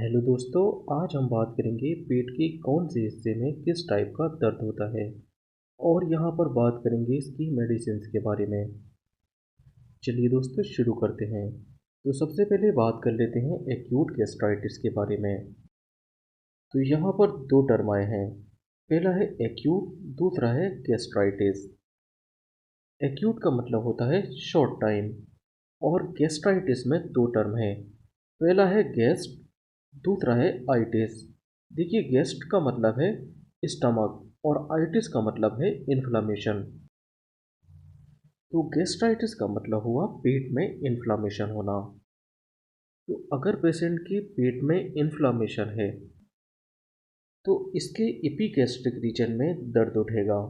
Hello दोस्तों, आज हम बात करेंगे पेट के कौन से हिस्से में किस टाइप का दर्द होता है और यहाँ पर बात करेंगे इसकी मेडिसिन्स के बारे में। चलिए दोस्तों शुरू करते हैं। तो सबसे पहले बात कर लेते हैं एक्यूट गैस्ट्राइटिस के बारे में। तो यहाँ पर दो टर्म आए हैं। पहला है एक्यूट, दूसरा है गैस्ट्राइटिस। एक्यूट का मतलब होता है शॉर्ट टाइम और गैस्ट्राइटिस में दो टर्म है। पहला है गेस्ट, दूसरा है आइटिस। देखिए गेस्ट का मतलब है स्टमक और आइटिस का मतलब है इन्फ्लामेशन। तो गैस्ट्राइटिस का मतलब हुआ पेट में इन्फ्लामेशन होना। तो अगर पेशेंट के पेट में इन्फ्लामेशन है तो इसके एपिगैस्ट्रिक रीजन में दर्द उठेगा,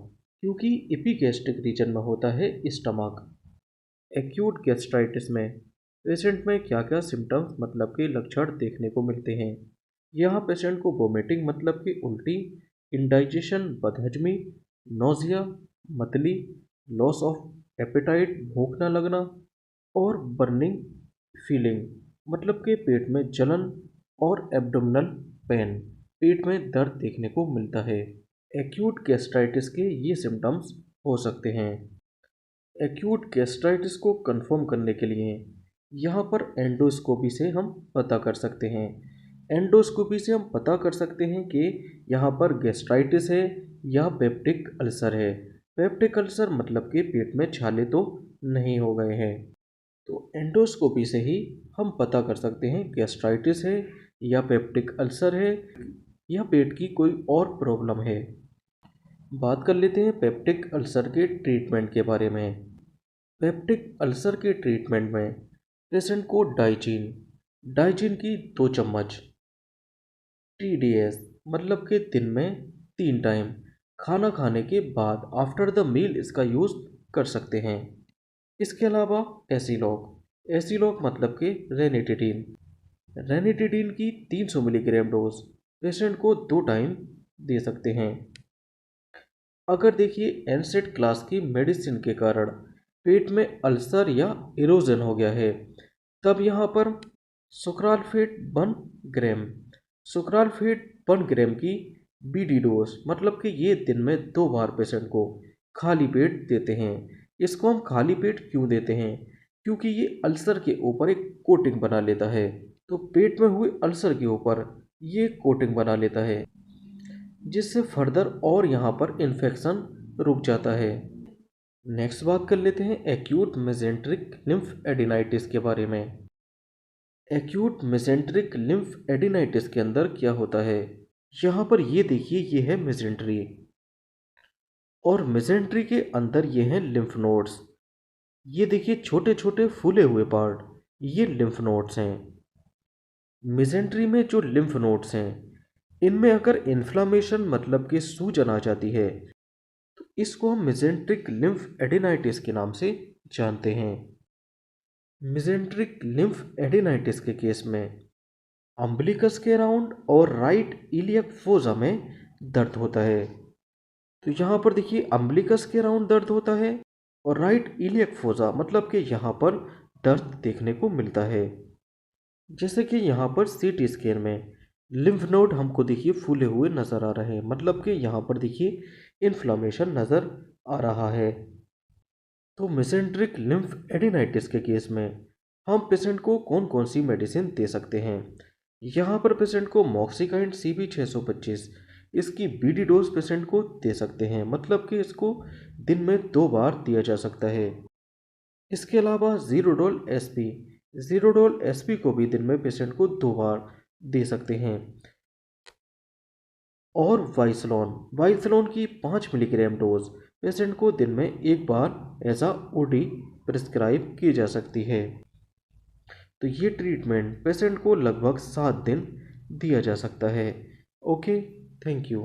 क्योंकि एपिगैस्ट्रिक रीजन में होता है स्टमक। एक्यूट गैस्ट्राइटिस में पेशेंट में क्या क्या सिम्टम्स मतलब के लक्षण देखने को मिलते हैं। यहाँ पेशेंट को वोमिटिंग मतलब कि उल्टी, इंडाइजेशन बदहजमी, नोजिया मतली, लॉस ऑफ एपेटाइट भूख न लगना और बर्निंग फीलिंग मतलब के पेट में जलन और एब्डोमिनल पेन, पेट में दर्द देखने को मिलता है। एक्यूट गैस्ट्राइटिस के ये सिम्टम्स हो सकते हैं। एक्यूट गैस्ट्राइटिस को कंफर्म करने के लिए यहाँ पर एंडोस्कोपी से हम पता कर सकते हैं। एंडोस्कोपी से हम पता कर सकते हैं कि यहाँ पर गैस्ट्राइटिस है या पेप्टिक अल्सर है। पेप्टिक अल्सर मतलब कि पेट में छाले तो नहीं हो गए हैं। तो एंडोस्कोपी से ही हम पता कर सकते हैं गैस्ट्राइटिस है या पेप्टिक अल्सर है या पेट की कोई और प्रॉब्लम है। बात कर लेते हैं पेप्टिक अल्सर के ट्रीटमेंट के बारे में। पेप्टिक अल्सर के ट्रीटमेंट में पेशेंट को डाइजीन डाइजीन की 2 चम्मच TDS मतलब कि दिन में 3 टाइम खाना खाने के बाद आफ्टर द मील इसका यूज़ कर सकते हैं। इसके अलावा एसीलॉक एसीलॉक मतलब कि रेनिटिडीन की 300 मिलीग्राम डोज पेशेंट को 2 टाइम दे सकते हैं। अगर देखिए एनसेड क्लास की मेडिसिन के कारण पेट में अल्सर या इरोजन हो गया है, तब यहाँ पर सुक्रालफेट 1 ग्राम सुक्रालफेट 1 ग्राम की BD डोज मतलब कि ये दिन में 2 बार पेशेंट को खाली पेट देते हैं। इसको हम खाली पेट क्यों देते हैं? क्योंकि ये अल्सर के ऊपर एक कोटिंग बना लेता है। तो पेट में हुए अल्सर के ऊपर ये कोटिंग बना लेता है, जिससे फर्दर और यहाँ पर इन्फेक्शन रुक जाता है। नेक्स्ट बात कर लेते हैं एक्यूट मेसेंट्रिक लिम्फ एडिनाइटिस के बारे में। एक्यूट मेसेंट्रिक लिम्फ एडिनाइटिस के अंदर क्या होता है? यहाँ पर ये देखिए, ये है मेसेंट्री और मेसेंट्री के अंदर ये हैं लिम्फ नोड्स। ये देखिए छोटे छोटे फूले हुए पार्ट, ये लिम्फ नोड्स हैं। मेसेंट्री में जो लिम्फ नोड्स हैं इनमें अगर इन्फ्लामेशन मतलब कि सूजन आ जाती है तो इसको हम मेसेंट्रिक लिम्फ एडिनाइटिस के नाम से जानते हैं। मेसेंट्रिक लिम्फ एडिनाइटिस के केस में अम्बिलिकस के अराउंड और राइट इलियक फोसा में दर्द होता है। तो यहाँ पर देखिए अम्बिलिकस के अराउंड दर्द होता है और राइट इलियक फोसा मतलब कि यहाँ पर दर्द देखने को मिलता है। जैसे कि यहाँ पर CT स्कैन में लिम्फ नोड हमको देखिए फूले हुए नज़र आ रहे हैं, मतलब कि यहाँ पर देखिए इन्फ्लामेशन नज़र आ रहा है। तो मेसेंट्रिक लिम्फ एडिनाइटिस के केस में हम पेशेंट को कौन कौन सी मेडिसिन दे सकते हैं? यहाँ पर पेशेंट को मॉक्सिकाइन CB 625 इसकी BD डोज पेशेंट को दे सकते हैं, मतलब कि इसको दिन में 2 बार दिया जा सकता है। इसके अलावा ज़ीरोडोल SP को भी दिन में पेशेंट को 2 बार दे सकते हैं। और वाइसलोन की 5 मिलीग्राम डोज पेशेंट को दिन में 1 बार एज OD प्रिस्क्राइब की जा सकती है। तो ये ट्रीटमेंट पेशेंट को लगभग 7 दिन दिया जा सकता है। Okay, thank you.